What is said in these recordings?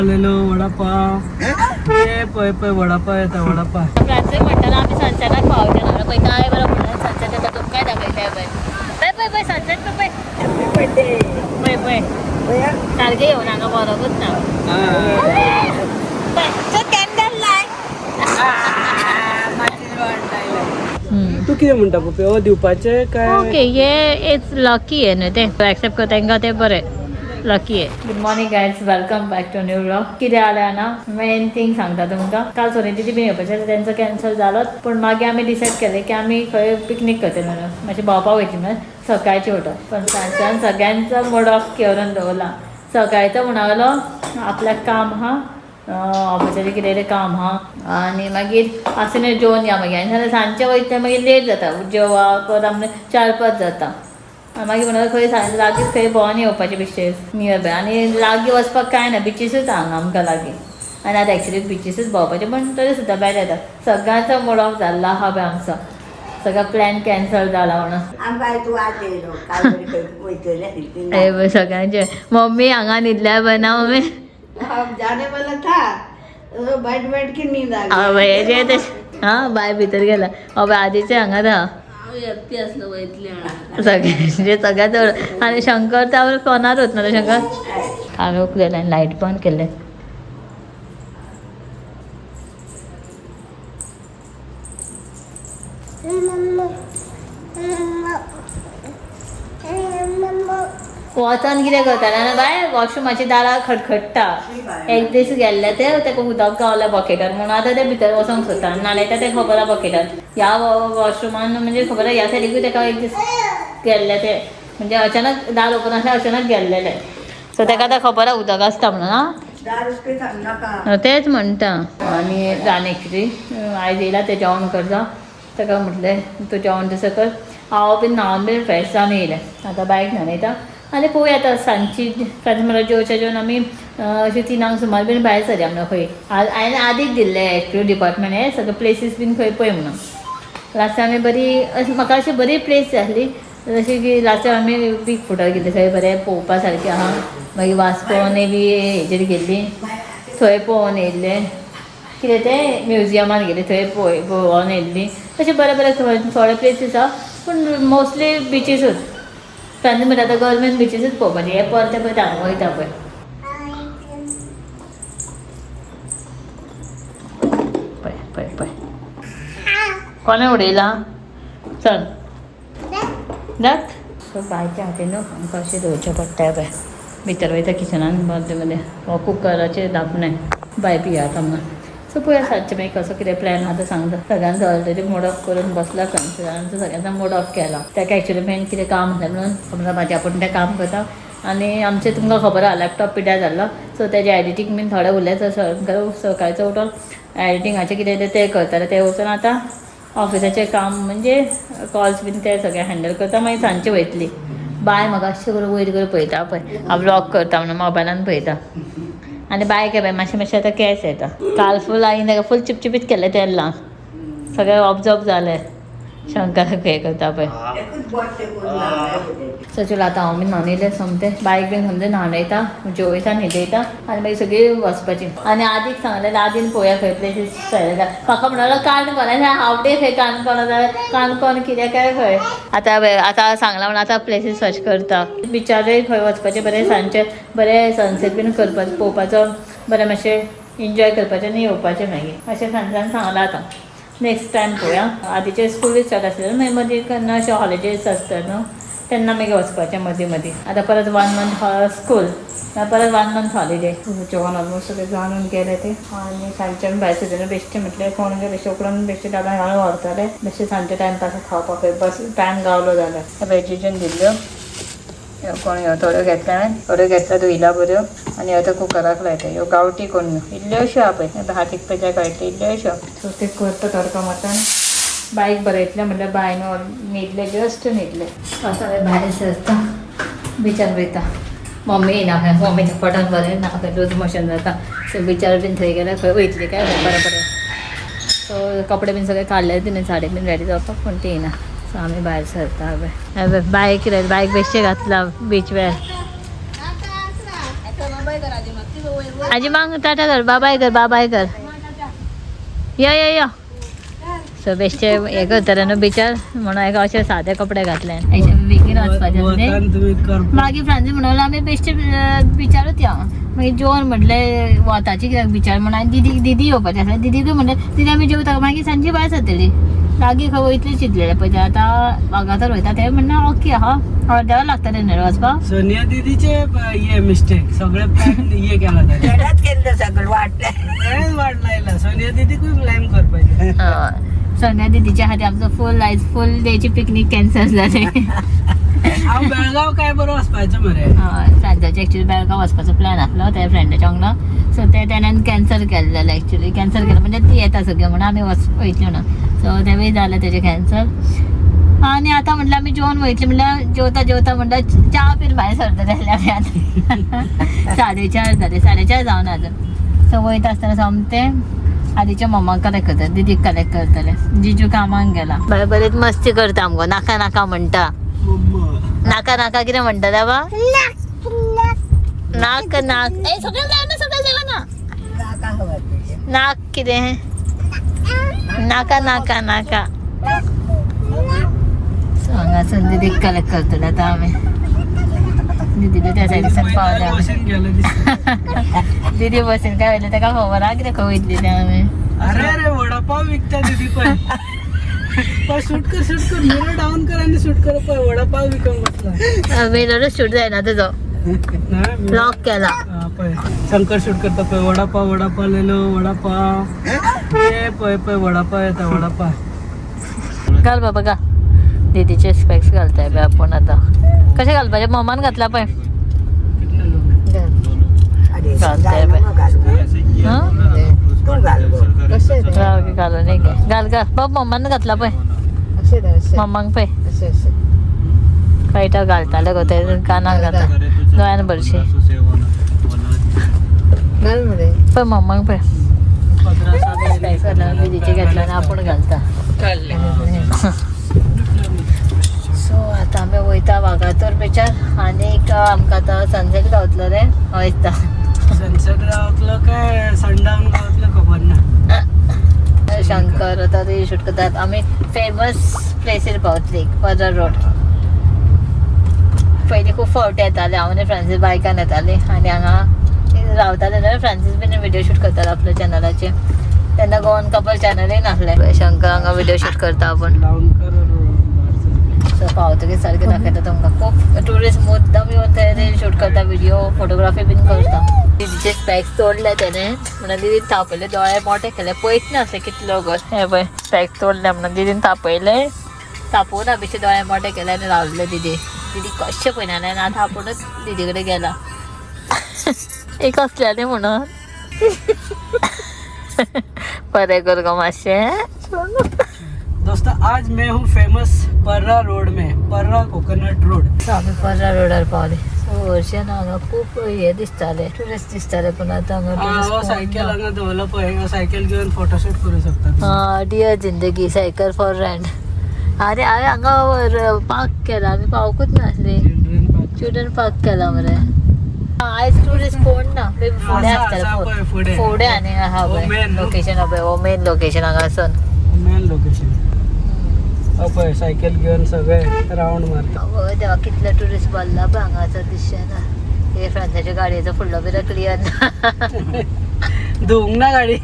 वडापाव पय पय वडापाव येता वडापाव रात्री म्हणताना आम्ही सनसेटाक पावले पळय काय बरं म्हणलं सनसेट येता तुमकां काय दाखयताय पळय पळय पळय सनसेट पळय पळय पळय सारकें येवन हांगा बरोबूच ना कॅन्डल लायट तू कितें म्हणटा पप्पी हो दिवपाचे काय ओके ये इट्स लकी आहे न्हू ते एक्सेप्ट करता तांकां ते बरें लकी आहे good morning guys welcome back to new vlog कितें जालें ना मेन थिंग सांगता तुमकां काल सोनीतीची बीन येवपाचें तेंचो कॅन्सल जालो पण मागीर आमी डिसायड केलें की आमी खंय पिकनीक करतले म्हणून मातशें भोंवपाक वयतलीं म्हणून सकाळचें उठोन पण सांजच्यान सगळ्यांचो मूड ऑफ करून दवरला सकाळचो म्हणलो आपल्याक काम आहा ऑफिसाचें कितें काम आहा आनी मागीर आसतना जेवन या मागीर आनी सांजचें वयता मागीर लेट जाता जेवप आमकां 4-5 जाता मागीर म्हणून खंय लागींच खंय भोंवन येवपाचें बिचेस नियर बाय आनी लागीं वचपाक कांय ना बिचीसूच हांगा आमकां लागीं आनी आतां एक्चुली बिचीसूच भोंवपाचें पण तरी सुद्दां बेड येता सगळ्यांचो मूड ऑफ जाल्लो आहा पळय आमचो सगळो प्लॅन कॅन्सल जाला म्हणून सगळ्यांचे मम्मी हांगा न्हिदल्या पळय ना मम्मी हां बाय भितर गेला बाय आधीचे हांगाच आहा सगळ्यांचे सगळ्यात आनी शंकर त्या फोनार होत ना शंकर हांवें उकलेलें लायट बंद केलें वचन कितें करताले ना बाय वॉशरूमाची दारां खटखट्टा एक दीस गेल्ले ते तेका उदक गावलें बकेटान म्हणून आतां ते भितर वचोंक सोदता नाल्यार ते खबर आहा बकेटान ह्या वॉशरूमान म्हणजे खबर आहा ह्या सायडीकूय तेका एक दीस गेल्ले ते म्हणजे अचानक दार ओपन आसल्यार अचानक गेल्लेले सो तेका आतां खबर आहा उदक आसता म्हणून तेच म्हणटा आनी एक्चुली आयज येयला ते जेवण करता तेका म्हटलें तूं जेवण तसो कर हांव बीन न्हांवन बीन फ्रेश जावन येयलें आतां बायक न्हाणयता आनी पळोवया आतां सांजची म्हणल्यार जेवच्या जेवण आमी अशें 3 सुमार बीन भायर सरया म्हणून खंय हांवें आदीक दिल्लें एक्चुली डिपार्टमेंट हे सगळे प्लेसीस बीन खंय पळय म्हणून लास्ट आमी बरी म्हाका अशी बरी प्लेस जाय आसली जशी की लास्ट आमी बीग फुटार गेल्ली थंय बरें पळोवपा सारकें आहा मागीर वास्को नेवी हेजेर गेल्ली थंय पळोवन येयल्लें कितें तें म्युजियमान गेली थंय पळोवन येयल्ली तशें बरें बरें थोडे प्लेसीस आहा पूण मोस्टली बिचीसूच फ्रेंड म्हणटा आतां गव्हर्मेंट बिचीसूच पळोवपाचें हे परते पळय हांगा वयता पळय पळय पळय पळय कोणें उडयला चल जात सो बायच्या हातीन आमकां अशें दवरचें पडटा पळय भितर वयता किचनान मदें मदें हो कुकराचेर धापनाय बाय पियात आमकां सो पळया सांजचें मागीर कसो कितें प्लॅन आहा तो सांगता सगळ्यांचो ऑलरेडी मूड ऑफ करून बसला फ्रेंड्सांचो सगळ्यांचो मूड ऑफ केला ताका एक्चुली मेन कितें काम आसलें म्हणून समजा म्हाज्या आपूण तें काम करता आनी आमचें तुमकां खबर आहा लॅपटॉप पिड्ड्यार जाल्लो सो तेजें एडिटींग बीन थोडें उरलें सकाळचो उठोन एडिटींगाचें कितें तें करतालें तें वचून आतां ऑफिसाचें काम म्हणजे कॉल्स बीन ते सगळें हँडल करता मागीर सांजचें वयतली बाय म्हाका अशें करून वयर करून पळयता पळय हांव व्लॉग करता म्हणून मोबायलान पळयता आनी बाय बाय मातशें आतां केस येता काल फूल हांवें ताका फूल चिपचिपीत केलें तेन्ना सगळें ऑब्जर्व जालें शंकराक हें करता पळय सचूल आतां हांव बीन न्हावन येयलें सोमतें बायक बीन समजें न्हाणयता जेवयता न्हिदयता आनी मागीर सगळीं वचपाचीं आनी आदीक सांगलें आदीन पळोवया खंय प्लेसीस म्हाका म्हणलो काणकोण हाफ डे खंय काणकोण जाल्यार काणकोण कितें काय खंय आतां सांगलां म्हणून आतां प्लेसीस सर्च करता बिचारय खंय वचपाचें बरें सांजचें बरें सनसेट बीन करपाचो पळोवपाचो बरें मातशें एन्जॉय करपाचें आनी येवपाचें मागीर अशें सांजच्यान सांगलां आतां नेक्स्ट टायम पळोवया आदींचे स्कूल स्टार्ट आसलें मागीर मदीं केन्ना अशें हॉलिडेज आसता न्हू तेन्ना मागीर वचपाचें मदीं मदीं आतां परत 1 मंथ स्कूल परत 1 मंथ हॉलिडे जेवण ऑलमोस्ट सगळें जावन गेलें तें आनी सांजचें भायर सगळें बेश्टें म्हटलें कोण बेश्टें उकडून बेश्टें दादा हांव व्हरतालें बेश्टें सांजचे टायमपास खावपाक बस टायम गावलो जाल्यार वेजीजन दिल्ल्यो कोण थोड्यो घेतल्या हांवें थोड्यो घेतल्या धुयला बऱ्यो आनी आतां कुकराक लायता ह्यो गांवठी कोण इल्ल्योश्यो आहा पळय हातीक पेज्या काडटा इल्ल्योश्यो सो ते करता तडका मारता बायक बरयतलें म्हणल्यार बायन न्हिदलें जस्ट न्हिदलें असो हांवें भायर सरता बिचार वयता मम्मी येना खंय मम्मीचें पटन बरें ना खंय लूज मोशन जाता सो बिचार बीन थंय गेल्यार खंय वयतली काय बरें बरें सो कपडे बीन सगळे काडले तिणें साडी बीन रेडी जावपाक पूण ती येना सो आमी भायर सरता हांवें बायक बेश्टें घातला बीच वेर आजी मांग टाटा कर बाय कर यो सो बेश्टे हे करतले न्हू बिचार म्हणून हाका अशे सादे कपडे घातले बेगीन वचपाचें मागीर फ्रांसी म्हणून आमी बेश्टे बिचारूच या मागीर जेवण म्हटलें वताची कित्याक बिचार म्हणून हांवें दिदी येवपाचें आसलें दिदीकूय म्हणलें दिदी आमी जेवता मागीर सांजची भायर सरतली लागीं खंय वयतली चिंतलेलें पळय आतां वागातर वयता ते म्हणना ओके आहा अर्दें लागतलें न्हू वचपाक सोनिया दीदीचे ये मिस्टेक सगळे प्लॅन ये केला केलं सगळं वाटलायला सोनिया दीदीकूय ब्लेम करपाचें सोनिया दीदीच्या खातीर आमचो फूल डेची पिकनीक कॅन्सल जालें हांव बेळगांव काय बरो वचपाचो मरे फ्रेंड्साचो एक्चुअली बेळगांव वचपाचो प्लॅन आसलो त्या फ्रेंडाच्या वांगडा सो ते तेण्यान कॅन्सल केलें जालें एक्चुअली कॅन्सल केलें म्हणजे ती येता सगळें म्हणून आमी वयतल्यो ना सो तेवूय जालें तेजें कॅन्सल आनी आतां म्हटल्यार आमी जेवण वयतली म्हणल्यार जेवता म्हणल्यार च्या पीन भायर सरतले जाल्यार आमी आतां 4:30 जावन अजून सो वयता आसतना सोमतें आदीच्या मम्माक कलेक्ट करता दिदीक कलेक्ट करतले जिजू कामाक गेला बाय बरेच मस्ती करता आमगो नाका म्हणटा नाका कितें म्हणटा दाबा नाक ए सगळें जायना नाक कितें नाका सो हांगासून दिदीक कलेक्ट करतले आतां आमी दिदीला त्या सायडीसान पावल्या दिदी बसीन काय वयलें ताका खबर आहा कितें खंय वयतली तें आमी अरे वडापाव विकता दीदी पळय शूट कर मिरर डाऊन कर आणि शूट कर पळय वडापाव विकूंक बसला मिररच शूट जायना तुजो ब्लॉक केला पळय शंकर शूट करता पळय वडापाव लेलो वडापाव हे पळय वडापाव येता वडापाव घाल बाबा घाल दीदीचे स्पेक्स घालताय बे आपण आता कशें घालपाचें मम्मान घातला पळय घालताय बे घालून एक घाल बाब मम्मान घातला पळय मम्मांक पळय कायटा घालताले गो ते कानाक घाता दोळ्यान भरशी पळय मम्मांक पळय स्पेक्स घातला दीदीचे घेतला आनी आपूण घालता सो आतां आमी वयता वागातोर बिचार आनीक आमकां आतां सनसेट गावतलो रे वयता सनसेट गावतलो काय सनडाऊन गावतलो खबर ना शंकर आतां ती शूट करतात आमी फेमस प्लेसीर पावतली पर्रा रोड पयलीं खूब फावटी येताले हांव आनी फ्रांसीस बायकान येताली आनी हांगा रावताले न्हू फ्रांसीस बीन व्हिडिओ शूट करतालो आपल्या चॅनलाचेर तेन्ना गोवन कपल चॅनलूय नासलें शंकर हांगा व्हिडिओ शूट करता आपण सो पावतकीर सारकें दाखयता तुमकां खूब ट्युरिस्ट मुद्दाम येवन थंय शूट करता व्हिडिओ फोटोग्राफी बीन करता दीदीचे स्पेक्स तोडले तेणे म्हणून दीदीन तापयले दोळे मोठे केले पळयत नासले कितलो गो हे पळय स्पेक्स तोडले म्हणून दीदीन तापयले तापोवन बेश्टे दोळे मोठे केले आनी रावले दीदी कशें पळयनाले आनी आतां आपुणूच दीदी कडेन गेला एक असल्याले म्हणून बरें कर गो मातशें दोस्तों आज मैं हूँ फेमस पर्रा रोड में पर्रा कोकोनट रोड आमी पर्रा रोडार पावले हरशें हांगा खूब हे दिसताले टुरिस्ट दिसताले पूण आतां हांगा सायकल हांगा दवरलो पळय सायकल घेवन फोटोशूट करूं शकता डियर जिंदगी सायकल फॉर रेंट अरे हांगा पार्क केला आमी पावकूच नासली चिल्ड्रन पार्क केला मरे आयज टुरिस्ट कोण ना फुडें आसतले फुडें आनी आहा पळय लोकेशन पळय हो मेन लोकेशन हांगासून मेन लोकेशन पळय सायकल घेवन सगळे राउंड मारता देवा कितले टुरिस्ट भरला पळय हांगासर दिसचेना हे फ्रांसाच्या गाडयेचो फुडलो बिरो क्लियर ना धुवंक ना गाडी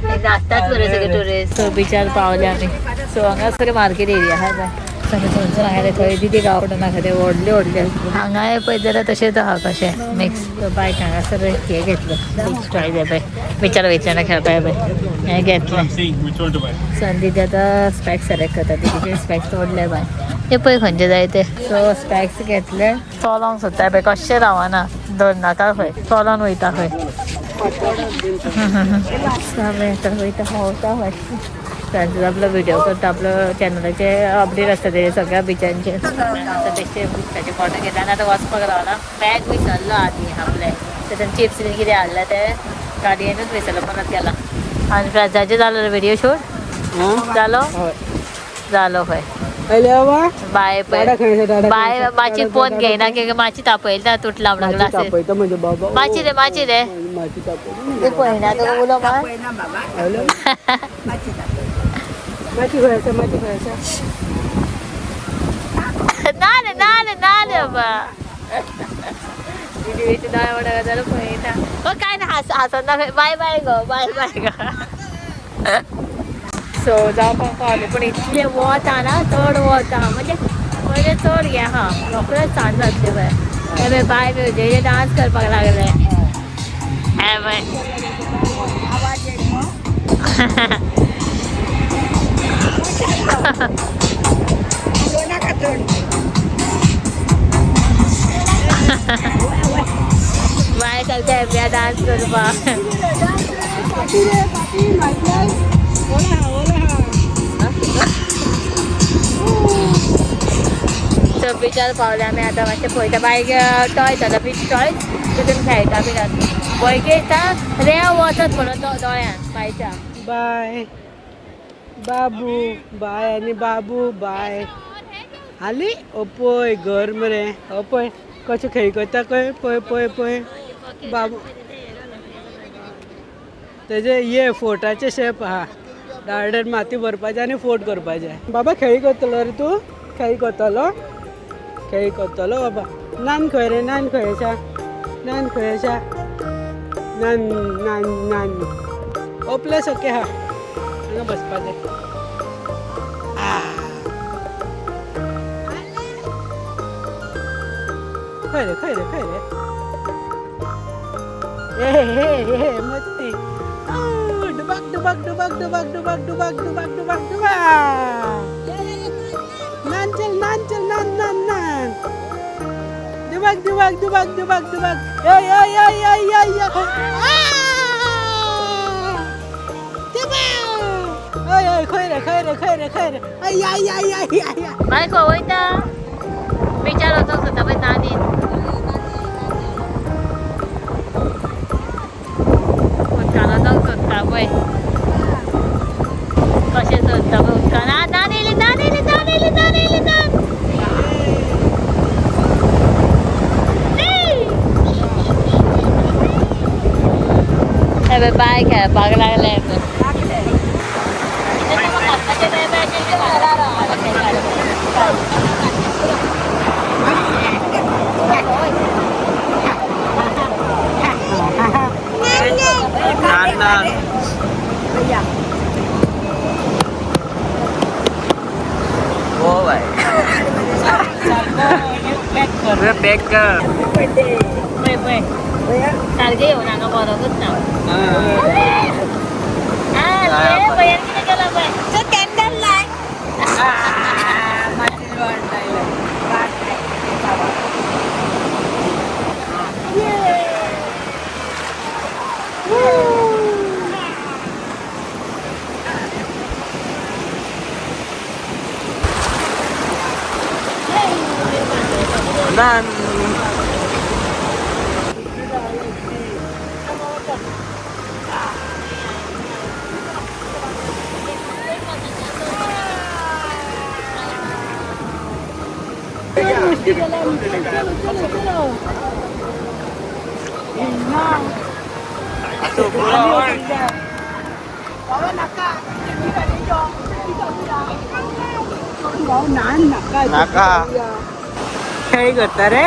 नाचतात बरे सगळे टुरिस्ट सो बिचार पावले आमी सो हांगा सगळे मार्केट एरिया आहा पळय सगळे थंयसून हांगा थंय दिदी गावडन नाका ते व्हडले हांगा पळय जाल्यार तशेंच आहा कशें मिक्स बायक हांगासर हे घेतलं स्टायल हे पळय बिचार वयतल्यान खेळपाक पळय हें घेतलें सन दिदी आतां स्पॅक्स सेलेक्ट करता दिदीचे स्पॅक्स तोडले बाय हे पळय खंयचे जाय ते सो स्पॅक्स घेतले चलोंक सोदता पळय कशें रावना धरनाका खंय चलोन वयता खंय वयता पावता खंय फ्रेंड्स आपलो व्हिडिओ करता आपलो चॅनलाचे अपडेट आसता ते सगळ्या बिचांचे बेश्टे बिचाचे फोटो घेतला आनी आतां वचपाक रावला बॅग विसरलो आदी आपले तेतून चिप्स बी कितें हाडला ते गाडयेनूच विसरलो परत गेला आनी फ्रेंड्साचे जालो व्हिडिओ शूट जालो खंय अरे वा बाय दाडा खायचा दाडा बाय खायचा. माची दाडा, फोन दाडा, घेईना की माची तापयली ना तुटला म्हणून माती ग्लासेस तापयतं म्हणजे बाबा माची रे माची रे माती तापयतं ते पळयना तो उलो मा हॅलो माती खायचं माती खायचं नाले नाले नाले बाबा दीदी डाळ वडा झालं पळयना हो काय ना हसत ना बाय बाय गो बाय बाय ग सो जावपाक पावले पण इतले वता ना चड वता म्हणजे चड घे हा रोखडेच सांज जातले बाय हे बाय जे डान्स करपाक लागले हे बाय बाय सांगते डान्स करपाक सो बिचार पावले आमी आतां मातशें पळयता बायक टॉय जाता बीच टॉय तितून खेळटा बी पळय येता रेंव वचत म्हणून दोळ्यान बायच्या बाय बाबू बाय आणि बाबू बाय आली पळय घर मरे पळय कशें खेळ करता पळय पळय पळय पळय बाबू तेजे ये फोटाचे शेप आहा गार्डन माती भरपाचें आनी फोट करपाचें बाबा खेळी करतलो रे तूं खेळी करतलो खेळी करतलो बाबा नान खंय रे नान खंय आसा नान खंय आसा नान नान नान ओपले सके हा हांगा बसपाचें खंय रे खंय रे खंय रे हे मस्ती डुबाक डुबाक डुबाक डुबाक डुबाक डुबाक डुबाक डुबाक डुबाक नान चल नान नान नान डुबाक डुबाक डुबाक डुबाक डुबाक या या या या या या ओय ओय खंय रे खंय रे खंय रे खंय रे या या या या या बाय खंय वयता बिचार वचोंक सोदता पळय नानीन उदकान वचोंक सोदता पळय कशें सोदता पळय उदकान नान येयली नान येयली नान येयली नान येयली नान हे बाय खेळपाक लागले Oh my. Big girl. सारखे येऊ नका बरोबरच ना बयान किती केला बाय कॅन्डल लाय Nan. Naka. खेळ करता रे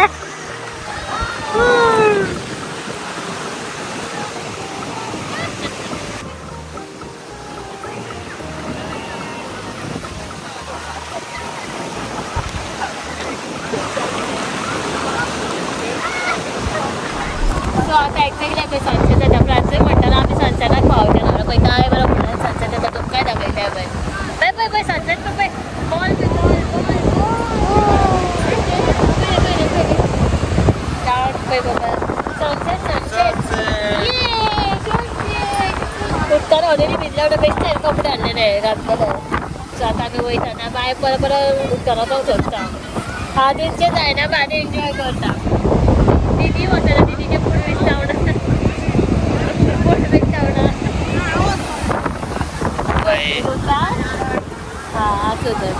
सो आता एक्झॅक्टली आम्ही सनसेट येता फ्रांसूय म्हणटाना आमी सनसेटाक पावले ना पळय काय बरो म्हणून सनसेट येता तुमकां दाखयता पळय पळय पळय सनसेट पळय बॉल पळय बाबा सनसेट उठताना ऑलरेडी भिजल्या वाटतं बेश्टे कपडे हाडलेले घातलेले सो आतां आमी वयता ना बाय परत परत उदकान वचोंक सोदता आदींचें जायना बाय एन्जॉय करता दीदी वताना दीदीचे फूड वेस्ट आवडना फूड वेस्ट आवडना हां असं तर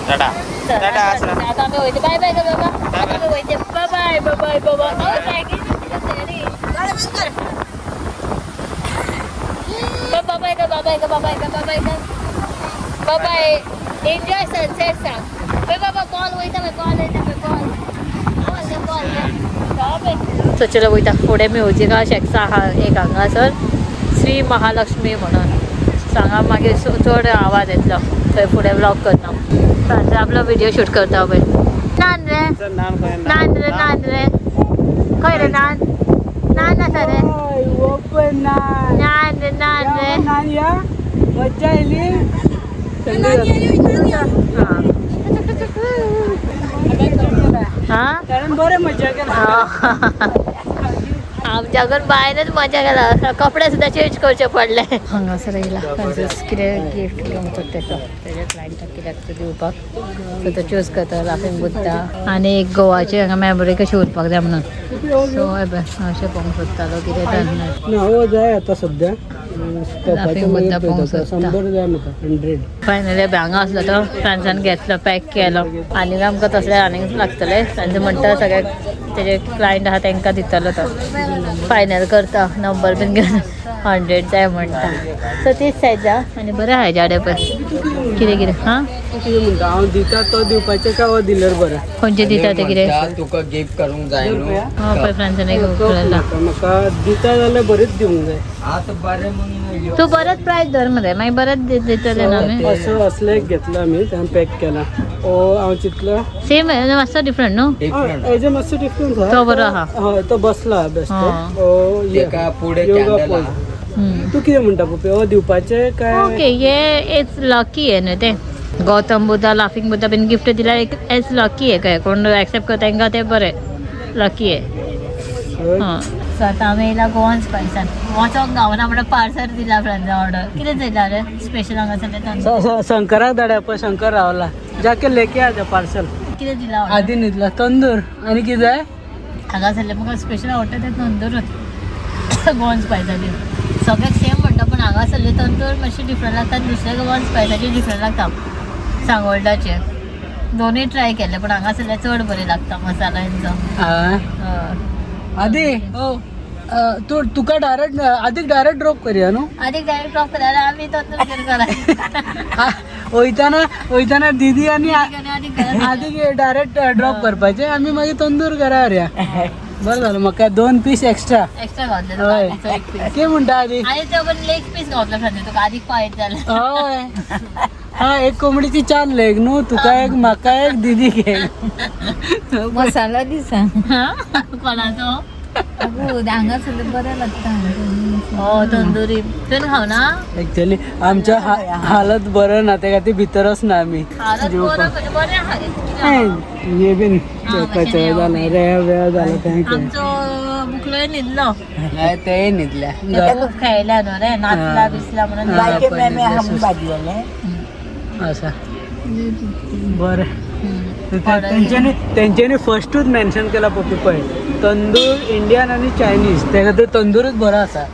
टाटा टाटा असं आता आम्ही होते बाय बाय का बाबा आता आम्ही होते बाय बाय बाय बाय बाबा बाय बाय का बाय का बाय का बाय का बाय एन्जॉय सनसेट सांग बाय बाबा कॉल वयता कॉल सो चलो वयता फुडें म्युजीक शेकसा आहा एक हांगासर श्री महालक्ष्मी म्हणून सांगा मागीर चड आवाज येतलो थंय फुडें व्लॉग करता सांजो आपलो व्हिडिओ शूट करता पळय नान रे नान रे नान रे खंय रे नान नान आसा रे ओपन नान नान रे नान रे नान या मज्जा येयली हां कारण बरें मज्जा केला आमच्याकडून भायरच मजा केला कपडे सुद्धा चेंज करचे पडले हांगासर येयला कितें गिफ्ट घेवंक तेका तेज्या क्लायंटाक कित्याक दिवपाक सो तो चूज करता लाफिंग बुद्धा आनी एक गोवाचे हांगा मेमरी कशी उरपाक जाय म्हणून सो अशें पळोवंक सोदतालो कितें जालें हो जाय आता सध्या लाफिंग बुद्धा पळोवंक सोदता 100 जाय म्हाका 100 फायनली हांगा असलो तो फ्रांसान घेतलो पॅक केलो आनी आमकां तसले आनीक लागतले तांचे म्हणटा सगळे तेजे क्लायंट आहा तांकां दितलो तो फायनल करता नंबर बीन घेवन 100 जाय म्हणटा सो तीच सायज आनी बरें आहाय जाडे पळय कितें कितें हां कितें म्हणटा हांव दिता तो दिवपाचें काय हो दिल्यार बरें खंयचे दिता ते कितें तुका गिफ्ट करूंक जाय न्हू पळय फ्रांसान एक उरला म्हाका दिता जाल्यार बरीच दिवंक जाय आतां बरें म्हणून तूं बरेंच प्रायस धर मरे मागीर बरेंच दितले न्हू आमी असले एक घेतला आमी त्यान पॅक केला हो हांव चिंतला सेम मातसो डिफरंट न्हू हेजे मातसो डिफरंस आहा तो बरो आहा हय तो बसला बेस्ट तेका फुडें योगा कॅन्डल पोज तूं कितें म्हणटा पप्पी हो दिवपाचें काय ओके ये इट्स लकी आहे न्हू ते Gautam Buddha laughing Buddha been gift दिल्यार एक इट्स लकी आहे काय कोण एक्सेप्ट करता तांकां ते बरें लकी आहे हां सो आतां आमी येयला गोवन स्पायसान वचोंक गावना म्हणून पार्सल दिला फ्रेंड्सा ऑर्डर कितें दिला रे स्पेशल हांगासर शंकराक धाडया पळय शंकर रावला जाके लेके आ पार्सल कितें दिला आदी न्हिदला तंदूर आनी कितें जाय हांगासरले म्हाका स्पेशल आवडटा ते तंदूरूच गोवन स्पायसाची सगळ्याक सेम म्हणटा पण हांगासरले तंदूर मातशे डिफरंट लागता दुसरे गोवन स्पायसाचे डिफरंट लागता सांगोळडाचे दोनूय ट्राय केले पण हांगासरले चड बरे लागता मसाला हेंचो आदी तुका डायरेक्ट आदीक डायरेक्ट ड्रॉप करया न्हू आदीक डायरेक्ट ड्रॉप करायला आमी तंदूर करा वयताना दिदी आनी आदीक आदीक डायरेक्ट ड्रॉप करपाचें आमी मागीर तंदूर घरा व्हरया बरें जालें म्हाका 2 पीस एक्स्ट्रा एक्स्ट्रा हय घातले एक पीस कितें म्हणटा आदी आनी तो पण लेग पीस घातलो फ्रेंड तुका आदीक पायत जालें हय हा एक कोंबडीची 4 लेग न्हू तुका एक म्हाका एक दिदीक एक मसाला दिसा कोणाचो हांगासरले बरें लागता तंदुरी तुवें खावना एक्चुअली आमच्या हालत बरं ना ते खातीर भितरच ना आमी बरें आहा हे बीन कचरो जाला रेव जाला थँक्यू आमचो बुकलोय न्हिदलो तेय न्हिदल्या खूब खेळला न्हू रे नाचला बिचला म्हणून असा बरें तेंच्यांनी फर्स्टूच मेन्शन केला पप्पी पळय तंदूर इंडियन आनी चायनीज त्या खातीर तंदूरच बरो आसा